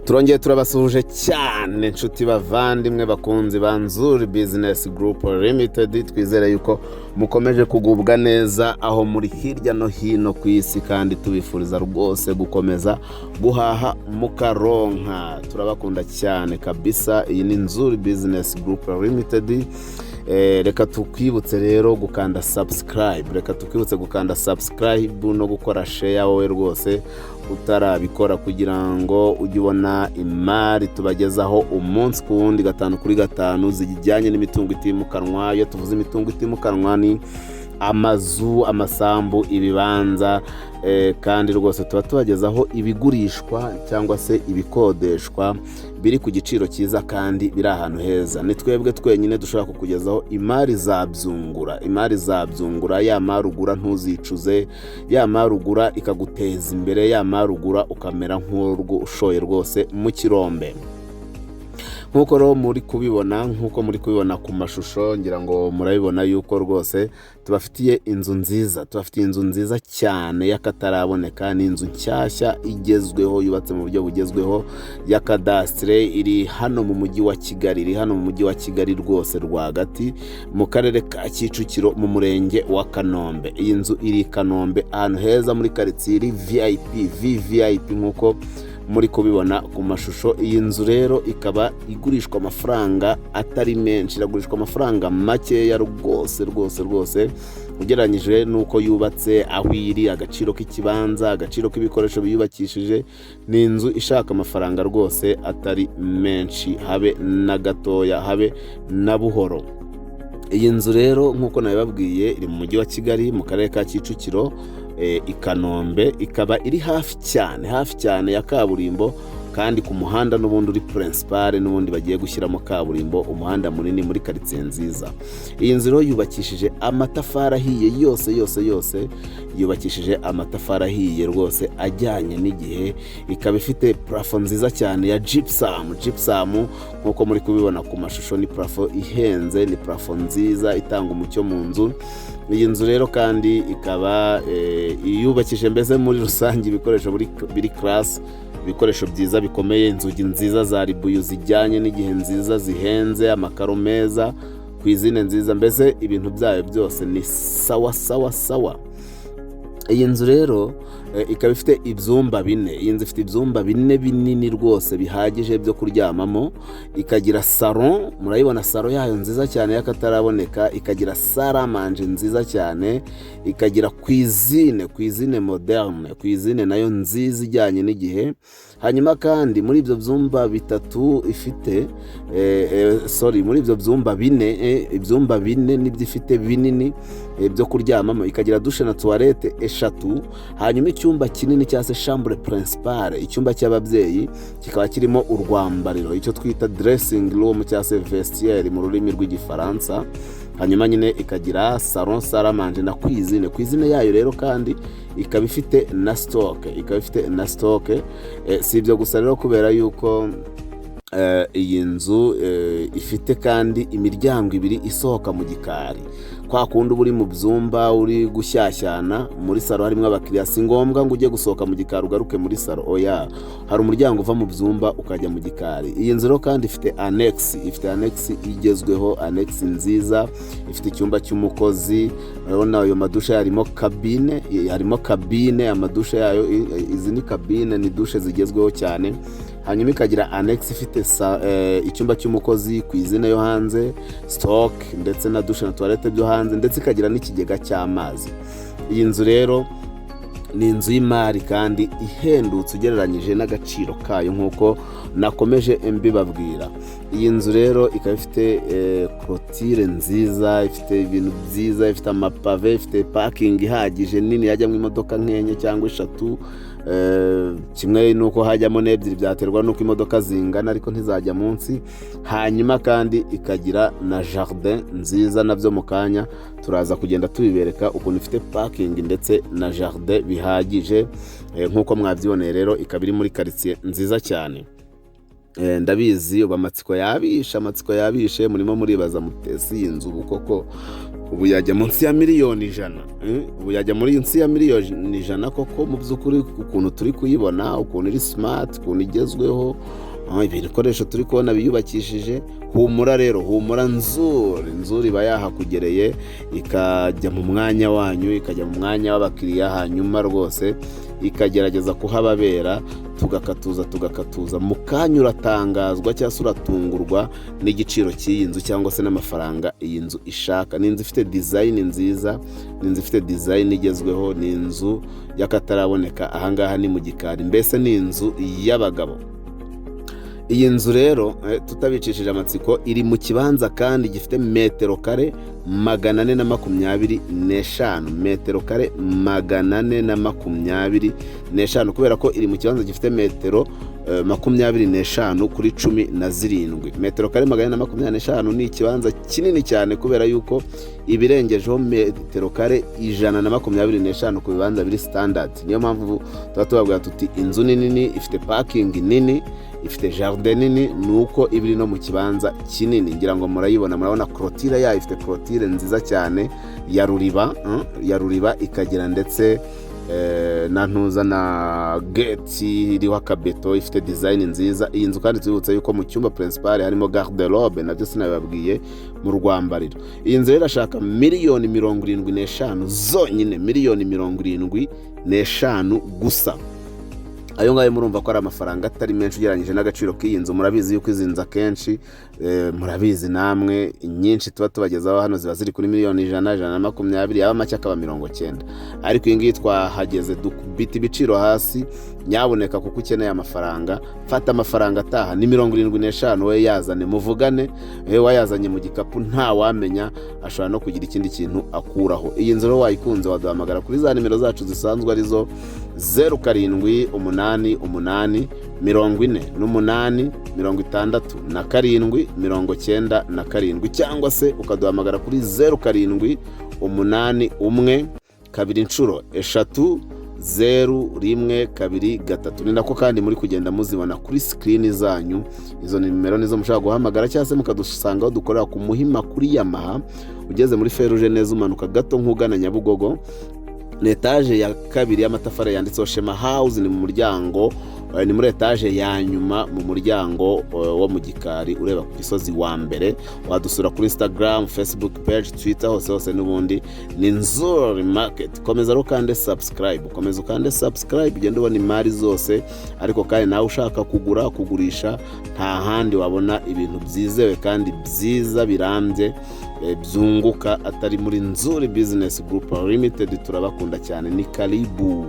turongeye turabasuhuje cyane inshuti bavandimwe bakunzi ba NZIZA Business Group Limited. Twizere yuko mukomeje kugubwa neza aho muri hirya no hino ku isi, kandi tubifuriza rwose gukomeza guhaha mukaronka. Turabakunda cyane kabisa. Iyi ni NZIZA Business Group Limited. Reka tukwibutse rero gukanda subscribe, no gukora share wowe rwose utarabikora, kugira ngo ujye ubona imari tubagezaho umunsi ku wundi, 5 kuri 5 zijyanye n'imitungo itimukanwa. Iyo tuvuze imitungo itimukanwa ni amazu, amasambu, ibibanza, kandi rwose tuba tubagezaho ibigurishwa cyangwa se ibikodeshwa biri ku giciro cyiza kandi biri ahantu heza. Ni twebwe twenyine dushobora kukugezaho imari zabyungura, ya mari ugura ntuzicuze, ya mari ugura ikaguteza imbere, ya mari ugura ukamera nk'urwo ushoye rwose mu kirombe. Nkuko rero muri kubibona ku mashusho, ngira ngo murabibona yuko rwose tubafitiye inzu nziza cyane y'akataraboneka. Ni inzu nshyashya igezweho, yubatse mu buryo bugezweho, ya CADASTRE. iri hano mu mujyi wa Kigali rwose rwagati, mu karere ka Kicukiro, mu murenge wa Kanombe. Iyi nzu iri Kanombe, ahantu heza muri quartier VIP nkuko muri kubibona ku mashusho. Iyi nzu rero ikaba igurishwa amafaranga atari menshi, iragurishwa amafaranga makeya rwose ugereranyije nuko yubatse, aho iri, agaciro k'ikibanza, agaciro k'ibikoresho biyubakishije. Ni inzu ishaka amafaranga rwose atari menshi, habe na gatoya, habe na buhoro. Iyi nzu rero nkuko nabibabwiye iri mu mujyi wa Kigali, mu karere ka Kicukiro, i Kanombe. Ikaba iri hafi cyane ya kaburimbo, kandi ku muhanda n'ubundi uri principal, n'ubundi bagiye gushyiramo kaburimbo, umuhanda munini muri quartier nziza. Iyi nzu rero yubakishije amatafari ahiye yose, yubakishije amatafari ahiye rwose ajyanye n'igihe. Ikaba ifite plafond nziza cyane ya gypsum nkuko muri kubibona ku mashusho. Ni plafond ihenze, ni plafond nziza itanga umucyo mu nzu. Iyi nzu rero kandi ikaba yubakishije mbese muri rusange ibikoresho biri class, ibikoresho byiza bikomeye, inzugi nziza za ribuyu zijyanye n'igihe, nziza zihenze, amakaro meza, kwizine nziza, mbese ibintu byayo byose ni sawa. Iyi nzu rero ikaba ifite ibyumba 4. Iyi nzu ifite ibyumba 4 binini rwose bihagije byo kuryamamo. Ikagira salon, murayibona salon yayo nziza cyane y'akataraboneka. Ikagira salle à manger nziza cyane. Ikagira cuisine moderne, cuisine nayo nziza ijyanye n'igihe. Hanyuma kandi muri ibyo byumba bitatu ifite muri ibyo byumba 4, ibyumba 4 nibyo ifite binini byo kuryamamo. Ikagira douche na toilette 3. Hanyuma icyumba kinini cyase chambre principale, icyumba cy'ababyeyi, kikaba kirimo urwambariro, icyo twita dressing room cyase vestiaire mu rurimi rw'igifaransa. Hanyuma nyine ikagira salon, salle à manger na cuisine yayo rero kandi ikaba ifite na stock. Si ibyo gusa rero, kubera yuko iyi nzu ifite kandi imiryango 2 isohoka mu gikari. Kwa kundi uri mu byumba uri gushyashyana, muri salo harimo abakiriya, si ngombwa ngo ujye gusohoka mu gikari ugaruke muri salo. Oya, hari umuryango uva mu byumba ukajya mu gikari. Iyi nzu rero kandi ifite annex igezweho, annex nziza. Ifite icyumba cy'umukozi, urabona ayo madushe harimo kabine, amadushe yayo, izi ni kabine, ni dushe zigezweho cyane. Hanyuma ikagira annex ifite icyumba cy'umukozi, cuisine yo hanze, stock ndetse na douche na toilette byo hanze, ndetse ikagira n'ikigega cy'amazi. Iyi nzu rero ni inzu y'imari kandi ihendutse ugereranyije n'agaciro kayo, nkuko nakomeje mbibabwira. Iyi nzu rero ikaba ifite clôture nziza, ifite ibintu byiza, ifite amapave, ifite parking ihagije nini yajyamo imodoka nk'enye cyangwa 3. Kimwe nuko hajyamo n'ebyiri, byaterwa nuko imodoka zingana, ariko ntizajya munsi. Hanyuma kandi ikagira na jardin nziza, nabyo mu kanya turaza kugenda tubibereka ukuntu ifite parking ndetse na jardin bihagije. Nkuko mwabyiboneye rero, ikaba iri muri quartier nziza cyane. Ndabizi amatsiko yabishe, murimo muribaza mutesi inzu koko ubu yajya munsi ya miliyoni 100. Ubu yajya munsi ya miliyoni 100 koko mu by'ukuri ukuntu turi kuyibona, ukuntu iri smart, ukuntu igezweho, ibikoresho turi kubona biyubakishije. Humura rero, humura nzuri iba yahakugereye ikajya mu mwanya wanyu, ikajya mu mwanya w'abakiriya, hanyuma rwose ikagerageza kuhababera, tugakatuza mu kanya uratangazwa cyangwa se uratungurwa n'igiciro cy'iyi nzu cyangwa se n'amafaranga iyi nzu ishaka. Ni inzu ifite design nziza, ni inzu ifite design igezweho, ni inzu y'akataraboneka. Ahangaha ni mu gikari, mbese ni inzu y'abagabo. Iyi nzu rero tutabicishije amatsiko iri mu kibanza kandi gifite metero kare 425, metero kare 425, kubera ko iri mu kibanza gifite metero 25 kuri 17. Metero kare 425 ni ikibanza kinini cyane, kubera yuko ibirengejeho metero kare 125 ku bibanza biri standard. Niyo mpamvu tuba tubabwira tuti inzu nini, ifite parking nini, ifite jardin nini, nuko ibiri no mu kibanza kinini. Ngira ngo murabona clôture yayo, ifite clôture nziza cyane ya ruriba ikagira ndetse na ntuza na gate iriho akabeto, ifite design nziza. Iyi nzu kandi tubibutsa yuko mu cyumba principal harimo garde-robe, nabyo sinabibabwiye mu rwambariro. Iyi nzu rero irashaka miliyoni 75 zonyine, miliyoni 75 gusa. Ayo ngayo murumva ko ari amafaranga atari menshi ugereranyije n'agaciro k'iyi nzu. Murabizi yuko izi nzu akenshi murabizi namwe nyinshi tuba tubagezaho hano ziba ziri kuri miliyoni 100-120, yaba make akaba 90. Ariko iyi ngiyi twahageze dukubita ibiciro hasi. Nyaboneka kuko ukeneye amafaranga, fata amafaranga ataha ni 75, we yazane muvugane, wayazanye mu gikapu nta wamenya, ashobora no kugira ikindi kintu akuraho. Iyi nzu rero wayikunze waduhamagara kuri za nimero zacu zisanzwe arizo 0788486797 cyangwa se ukaduhamagara kuri 078123 ni nako kandi muri kugenda muzibona kuri screen zanyu. Izo nimero nizo mushaka guhamagara cyangwa se mukadusangaho dukorera ku Muhima kuri Yamaha, ugeze muri Feruje neza umanuka gato nk'ugana Nyabugogo. Ni etage ya kabiri y'amatafari yanditseho Shema House, ni mu muryango, ni muri etage ya nyuma mu muryango wo mu gikari ureba ku Gisozi wa mbere. Wadusura kuri Instagram, Facebook page, Twitter, hose n'ubundi ni Nzuri Market. Komeza ro kandi subscribe, ugende ubona imari zose. Ariko kandi nawe ushaka kugurisha, nta handi wabona ibintu byizewe kandi byiza birambye byunguka atari muri Nzuri Business Group Limited. Turabakunda cyane, ni karibu.